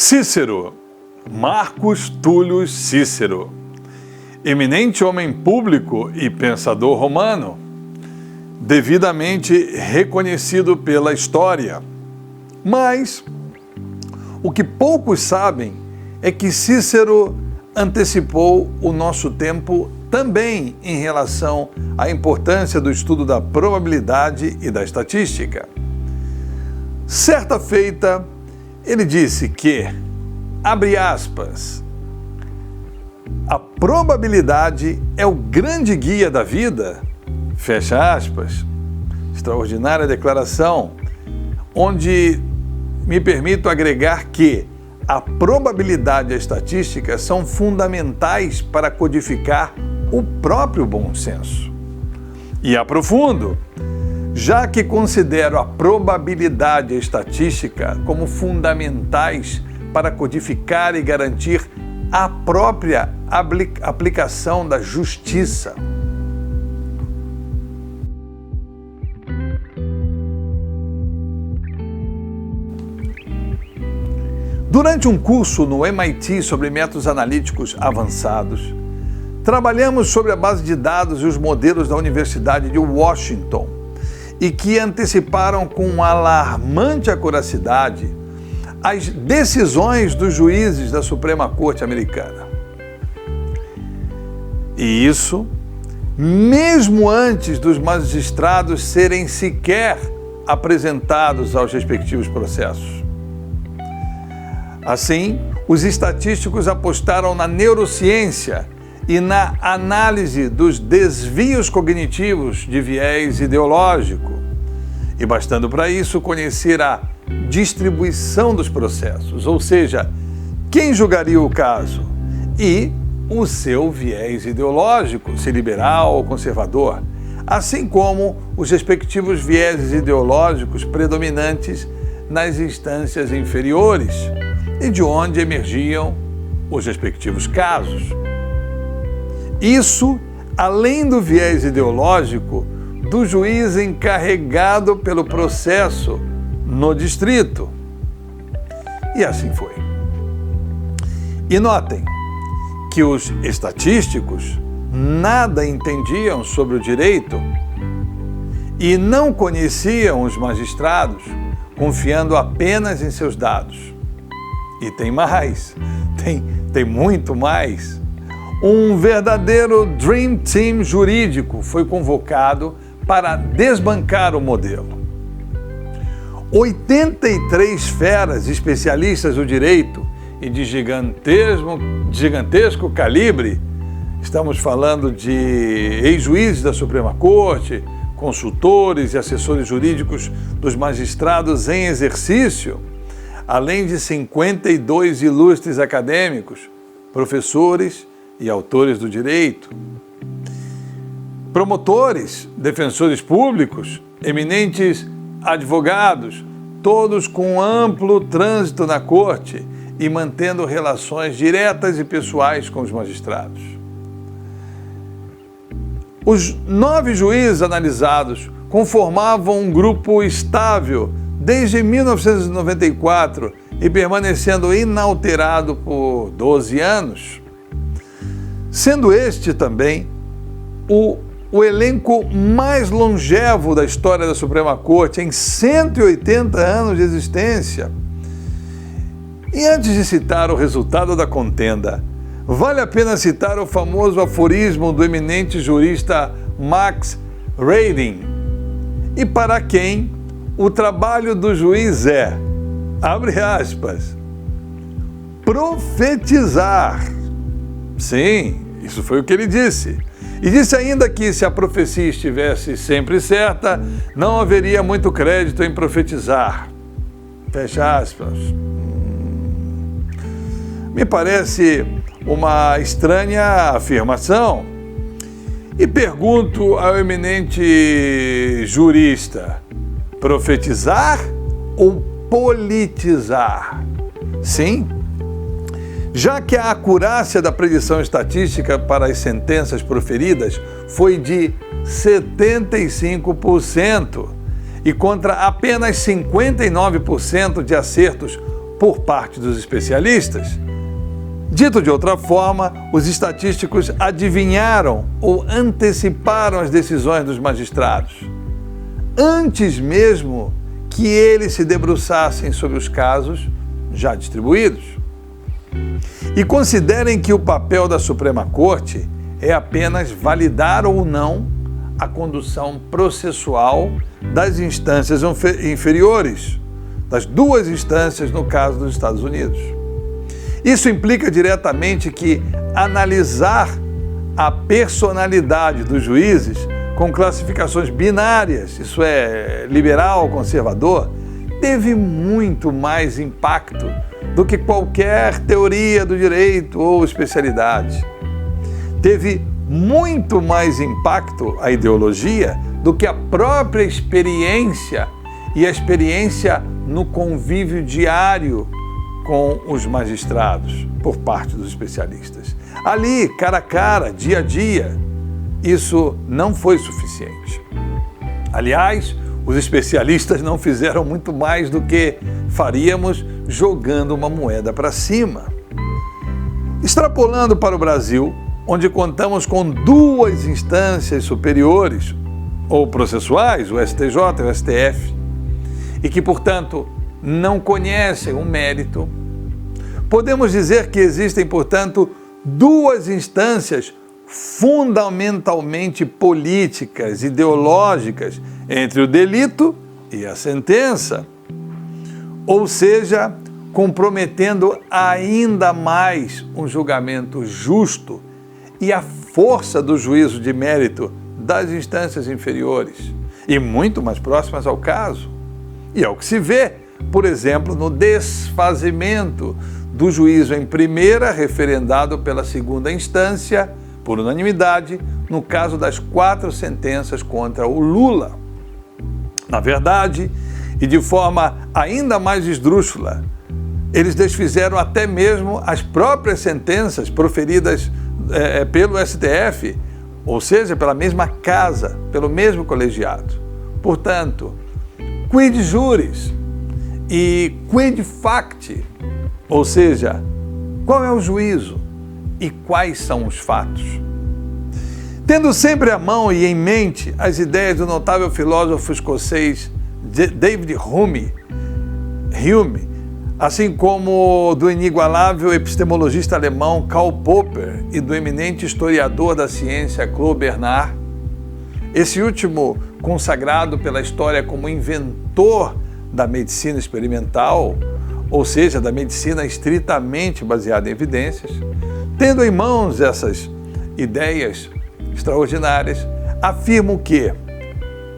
Cícero, Marcus Túlio Cícero, eminente homem público e pensador romano, devidamente reconhecido pela história. Mas o que poucos sabem é que Cícero antecipou o nosso tempo também em relação à importância do estudo da probabilidade e da estatística. Certa feita, ele disse que, abre aspas, a probabilidade é o grande guia da vida, fecha aspas. Extraordinária declaração, onde me permito agregar que a probabilidade e a estatística são fundamentais para codificar o próprio bom senso. E aprofundo, já que considero a probabilidade e a estatística como fundamentais para codificar e garantir a própria aplicação da justiça. Durante um curso no MIT sobre métodos analíticos avançados, trabalhamos sobre a base de dados e os modelos da Universidade de Washington e que anteciparam com alarmante acuracidade as decisões dos juízes da Suprema Corte Americana. E isso, mesmo antes dos magistrados serem sequer apresentados aos respectivos processos. Assim, os estatísticos apostaram na neurociência e na análise dos desvios cognitivos de viés ideológico, e bastando para isso conhecer a distribuição dos processos, ou seja, quem julgaria o caso e o seu viés ideológico, se liberal ou conservador, assim como os respectivos vieses ideológicos predominantes nas instâncias inferiores e de onde emergiam os respectivos casos. Isso, além do viés ideológico do juiz encarregado pelo processo no distrito. E assim foi. E notem que os estatísticos nada entendiam sobre o direito e não conheciam os magistrados, confiando apenas em seus dados. E tem mais, tem muito mais. Um verdadeiro Dream Team jurídico foi convocado para desbancar o modelo. 83 feras especialistas do direito e de gigantesco calibre, estamos falando de ex-juízes da Suprema Corte, consultores e assessores jurídicos dos magistrados em exercício, além de 52 ilustres acadêmicos, professores e autores do direito, promotores, defensores públicos, eminentes advogados, todos com amplo trânsito na corte e mantendo relações diretas e pessoais com os magistrados. Os 9 juízes analisados conformavam um grupo estável desde 1994 e permanecendo inalterado por 12 anos, sendo este também o elenco mais longevo da história da Suprema Corte, em 180 anos de existência. E antes de citar o resultado da contenda, vale a pena citar o famoso aforismo do eminente jurista Max Radin, e para quem o trabalho do juiz é, abre aspas, profetizar. Sim, isso foi o que ele disse. E disse ainda que se a profecia estivesse sempre certa, não haveria muito crédito em profetizar. Fecha aspas. Me parece uma estranha afirmação. E pergunto ao eminente jurista, profetizar ou politizar? Sim? Já que a acurácia da predição estatística para as sentenças proferidas foi de 75% e contra apenas 59% de acertos por parte dos especialistas. Dito de outra forma, os estatísticos adivinharam ou anteciparam as decisões dos magistrados, antes mesmo que eles se debruçassem sobre os casos já distribuídos. E considerem que o papel da Suprema Corte é apenas validar ou não a condução processual das instâncias inferiores, das duas instâncias no caso dos Estados Unidos. Isso implica diretamente que analisar a personalidade dos juízes com classificações binárias, isso é, liberal, conservador, teve muito mais impacto do que qualquer teoria do direito ou especialidade. Teve muito mais impacto a ideologia do que a própria experiência e a experiência no convívio diário com os magistrados por parte dos especialistas. Ali, cara a cara, dia a dia, isso não foi suficiente. Aliás, os especialistas não fizeram muito mais do que faríamos jogando uma moeda para cima. Extrapolando para o Brasil, onde contamos com duas instâncias superiores ou processuais, o STJ e o STF, e que, portanto, não conhecem o mérito, podemos dizer que existem, portanto, duas instâncias fundamentalmente políticas, ideológicas, entre o delito e a sentença, ou seja, comprometendo ainda mais um julgamento justo e a força do juízo de mérito das instâncias inferiores e muito mais próximas ao caso. E é o que se vê, por exemplo, no desfazimento do juízo em primeira, referendado pela segunda instância, por unanimidade, no caso das 4 sentenças contra o Lula. Na verdade, e de forma ainda mais esdrúxula, eles desfizeram até mesmo as próprias sentenças proferidas pelo STF, ou seja, pela mesma casa, pelo mesmo colegiado. Portanto, quid juris e quid facti, ou seja, qual é o juízo e quais são os fatos? Tendo sempre à mão e em mente as ideias do notável filósofo escocês David Hume, assim como do inigualável epistemologista alemão Karl Popper e do eminente historiador da ciência Claude Bernard, esse último consagrado pela história como inventor da medicina experimental, ou seja, da medicina estritamente baseada em evidências, tendo em mãos essas ideias extraordinárias, afirmo que,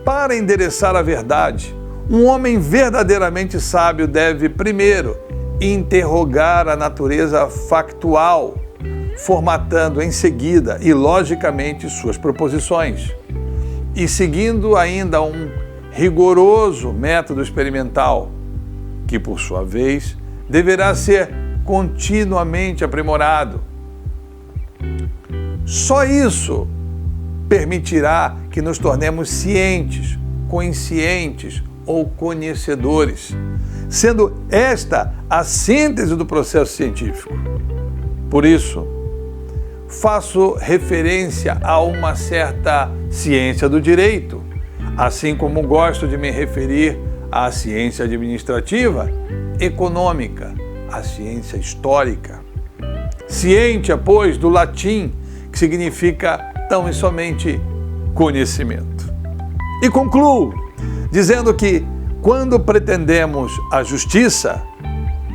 para endereçar a verdade, um homem verdadeiramente sábio deve, primeiro, interrogar a natureza factual, formatando em seguida e logicamente suas proposições, e seguindo ainda um rigoroso método experimental, que, por sua vez, deverá ser continuamente aprimorado. Só isso permitirá que nos tornemos cientes, conscientes ou conhecedores, sendo esta a síntese do processo científico. Por isso, faço referência a uma certa ciência do direito, assim como gosto de me referir à ciência administrativa, econômica, à ciência histórica. Ciência, pois, do latim, que significa tão e somente conhecimento. E concluo dizendo que, quando pretendemos a justiça,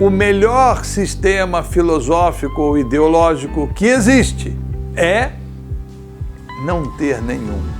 o melhor sistema filosófico ou ideológico que existe é não ter nenhum.